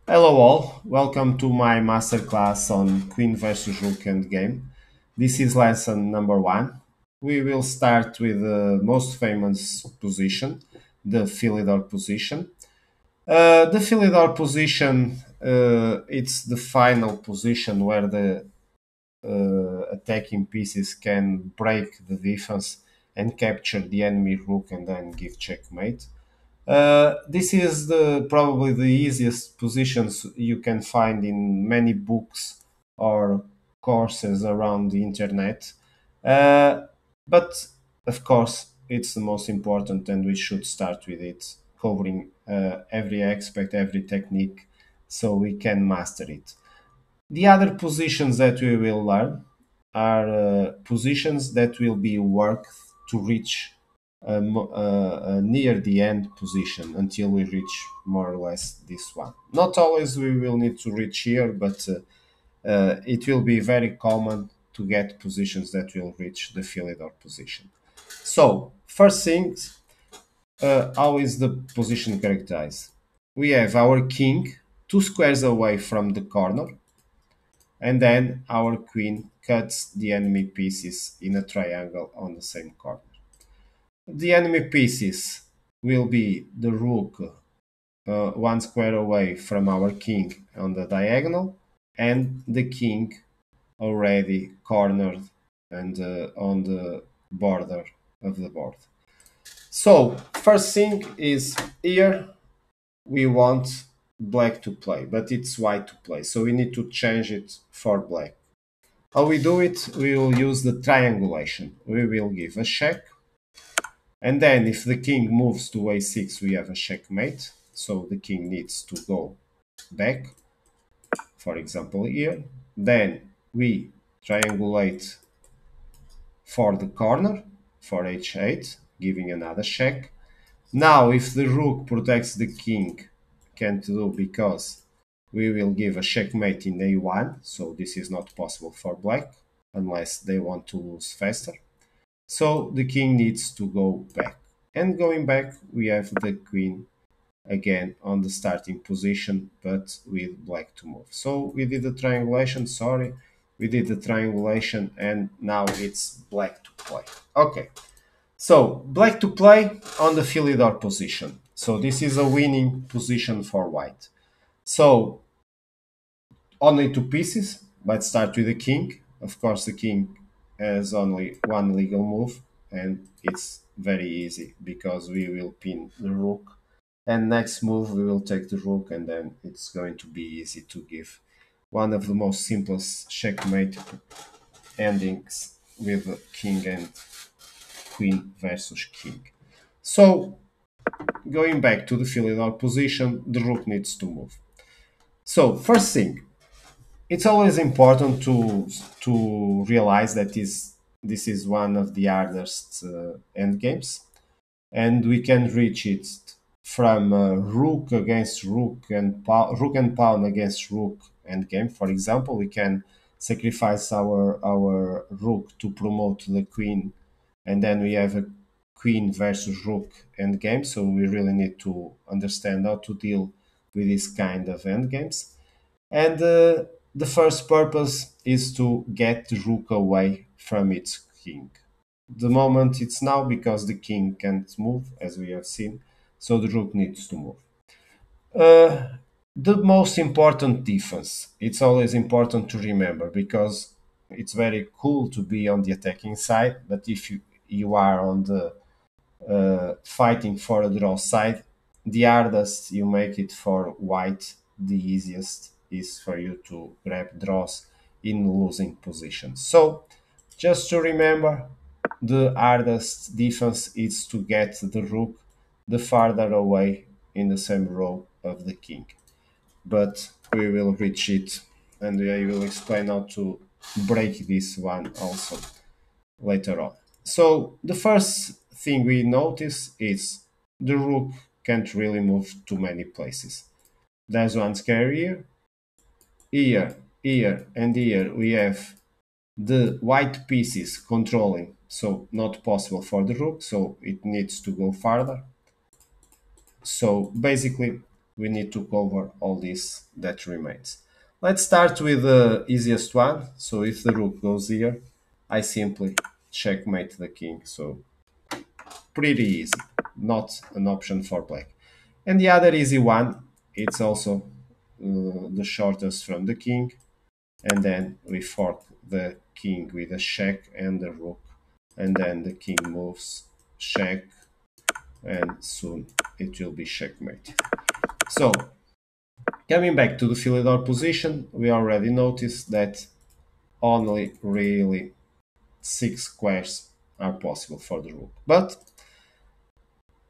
Hello all, welcome to my masterclass on Queen versus Rook Endgame. This is lesson number one. We will start with the most famous position, the Philidor position. The Philidor position, it's the final position where the attacking pieces can break the defense and capture the enemy rook and then give checkmate. This is probably the easiest positions you can find in many books or courses around the internet. Uh, but of course, it's the most important, and we should start with it, covering every aspect, every technique, so we can master it. The other positions that we will learn are positions that will be worked to reach near the end position until we reach more or less this one. Not always we will need to reach here, but it will be very common to get positions that will reach the Philidor position. So, first things, how is the position characterized? We have our king 2 squares away from the corner, and then our queen cuts the enemy pieces in a triangle on the same corner. The enemy pieces will be the rook 1 square away from our king on the diagonal, and the king already cornered and on the border of the board. So, first thing is here we want black to play, but it's white to play, so we need to change it for black. How we do it? We will use the triangulation. We will give a check, and then if the king moves to a6, we have a checkmate. So the king needs to go back, for example, here. Then we triangulate for the corner for h8, giving another check. Now, if the rook protects the king, can't do because we will give a checkmate in a1, so this is not possible for black unless they want to lose faster. So the king needs to go back. And going back, we have the queen again on the starting position, but with black to move. So we did the triangulation, sorry, we did the triangulation, and now it's black to play. Okay, so black to play on the Philidor position. So this is a winning position for white. So only 2 pieces. Let's start with the king. Of course, the king has only one legal move, and it's very easy because we will pin the rook. And next move, we will take the rook, and then it's going to be easy to give one of the most simplest checkmate endings with king and queen versus king. So, going back to the Philidor position, the rook needs to move. So, first thing, it's always important to realize that this is one of the hardest endgames, and we can reach it from rook against rook and pawn against rook endgame. For example, we can sacrifice our rook to promote the queen, and then we have a queen versus rook endgame. So we really need to understand how to deal with this kind of endgames. And the first purpose is to get the rook away from its king. The moment it's now because the king can't move, as we have seen, so the rook needs to move. Uh, the most important defense, it's always important to remember because it's very cool to be on the attacking side, but if you are on the fighting for a draw side, the hardest you make it for white, the easiest is for you to grab draws in losing positions. So, just to remember, the hardest defense is to get the rook the farther away in the same row of the king. But we will reach it, and I will explain how to break this one also later on. So the first thing we notice is the rook can't really move to many places. There's one square here, here, and here we have the white pieces controlling, so not possible for the rook, so it needs to go farther. So basically, we need to cover all this that remains. Let's start with the easiest one. So if the rook goes here, I simply checkmate the king. So pretty easy, not an option for black. And the other easy one, it's also the shortest from the king. And then we fork the king with a check and the rook. And then the king moves, check, and soon it will be checkmate. So coming back to the Philidor position, we already noticed that only really 6 squares are possible for the rook, but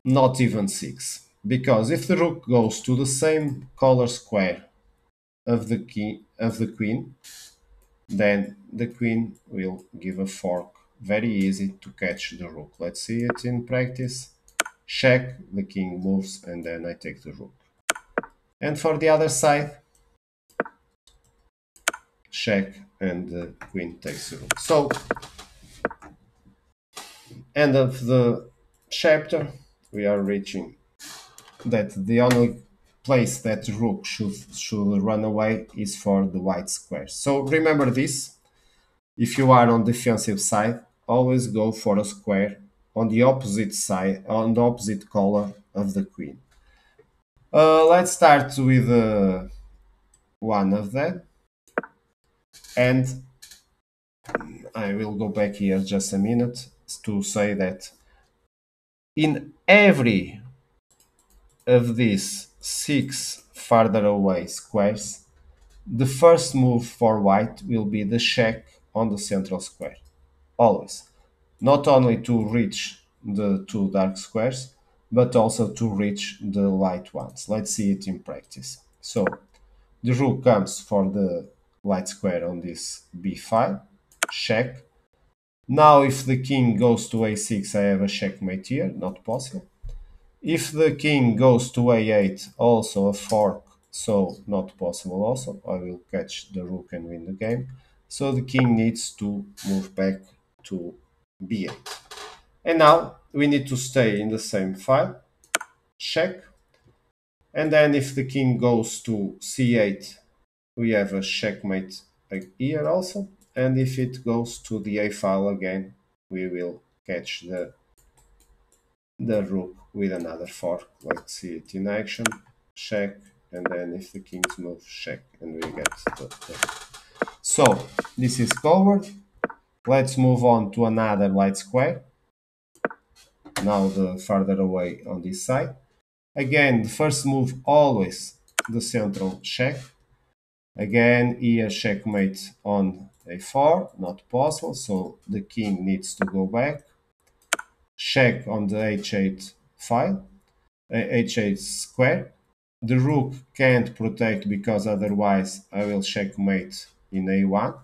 not even 6, because if the rook goes to the same color square of the queen, then the queen will give a fork, very easy to catch the rook. Let's see it in practice. Check, the king moves, and then I take the rook. And for the other side, check, and the queen takes the rook. So, end of the chapter, we are reaching that the only place that the rook should run away is for the white square. So remember this, if you are on defensive side, always go for a square on the opposite side, on the opposite color of the queen. Let's start with one of them, and I will go back here just a minute to say that in every of these 6 farther away squares, the first move for white will be the check on the central square. Always. Not only to reach the 2 dark squares, but also to reach the light ones. Let's see it in practice. So the rook comes for the light square on this b5, check. Now if the king goes to a6, I have a checkmate here, not possible. If the king goes to a8, also a fork, so not possible also. I will catch the rook and win the game. So the king needs to move back to b8. And now we need to stay in the same file, check. And then if the king goes to c8, we have a checkmate here also. And if it goes to the a file again, we will catch the rook with another fork. Let's see it in action. Check, and then if the kings move, check, and we get the. So this is covered. Let's move on to another light square. Now the farther away on this side. Again, the first move always the central check. Again, here checkmate on a4, not possible, so the king needs to go back. Check on the h8 file, h8 square. The rook can't protect because otherwise I will checkmate in a1.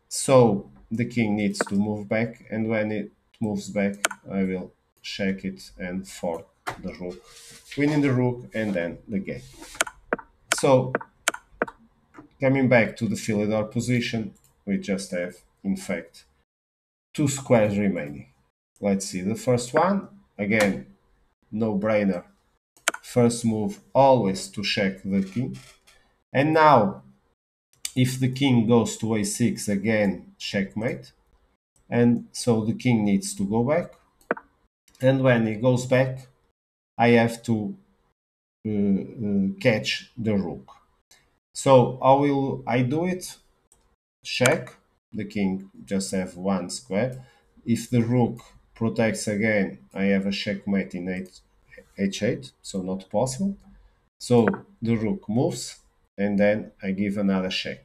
So the king needs to move back, and when it moves back, I will check it and fork the rook, winning the rook and then the game. So coming back to the Philidor position, we just have, in fact, 2 squares remaining. Let's see the first one. Again, no brainer. First move always to check the king. And now, if the king goes to a6, again, checkmate. And so the king needs to go back. And when he goes back, I have to catch the rook. So how will I do it? Check. The king just have 1 square. If the rook protects again, I have a checkmate in h8, so not possible. So the rook moves, and then I give another check.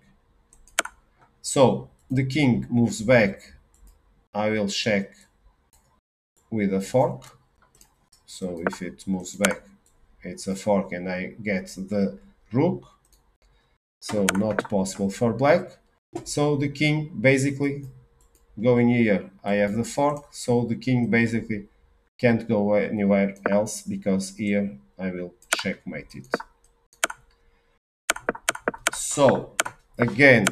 So the king moves back, I will check with a fork. So if it moves back, it's a fork and I get the rook. So not possible for black. So the king basically going here, I have the fork. So the king basically can't go anywhere else because here I will checkmate it. So again,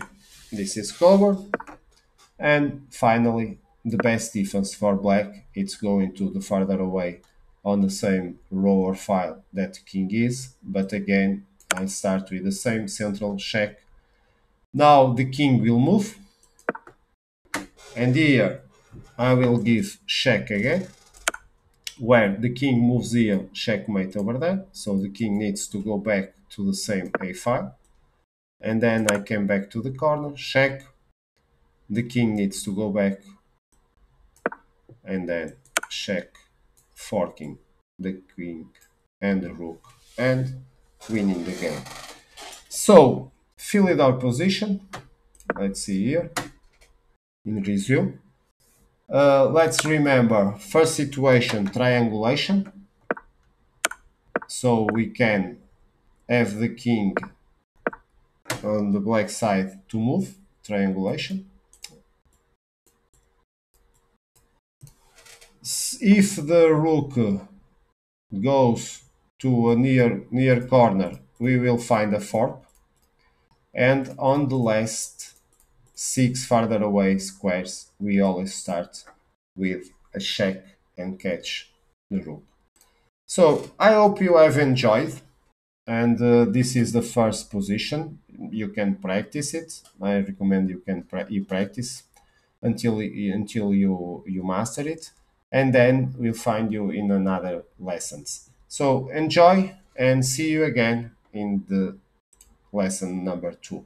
this is covered. And finally, the best defense for black, it's going to the farther away on the same row or file that king is, but again I start with the same central check. Now the king will move, and here I will give check again, where the king moves here, checkmate over there, so the king needs to go back to the same a file, and then I came back to the corner, check, the king needs to go back, and then check, forking the king and the rook, and winning the game. So, Philidor position, let's see here, in resume. Let's remember, first situation, triangulation. So we can have the king on the black side to move, triangulation. If the rook goes to a near corner, we will find a fork, and on the last 6 farther away squares, we always start with a check and catch the rook. So I hope you have enjoyed, and this is the first position. You can practice it. I recommend you practice until you master it, and then we'll find you in another lessons. So enjoy and see you again in the lesson number 2.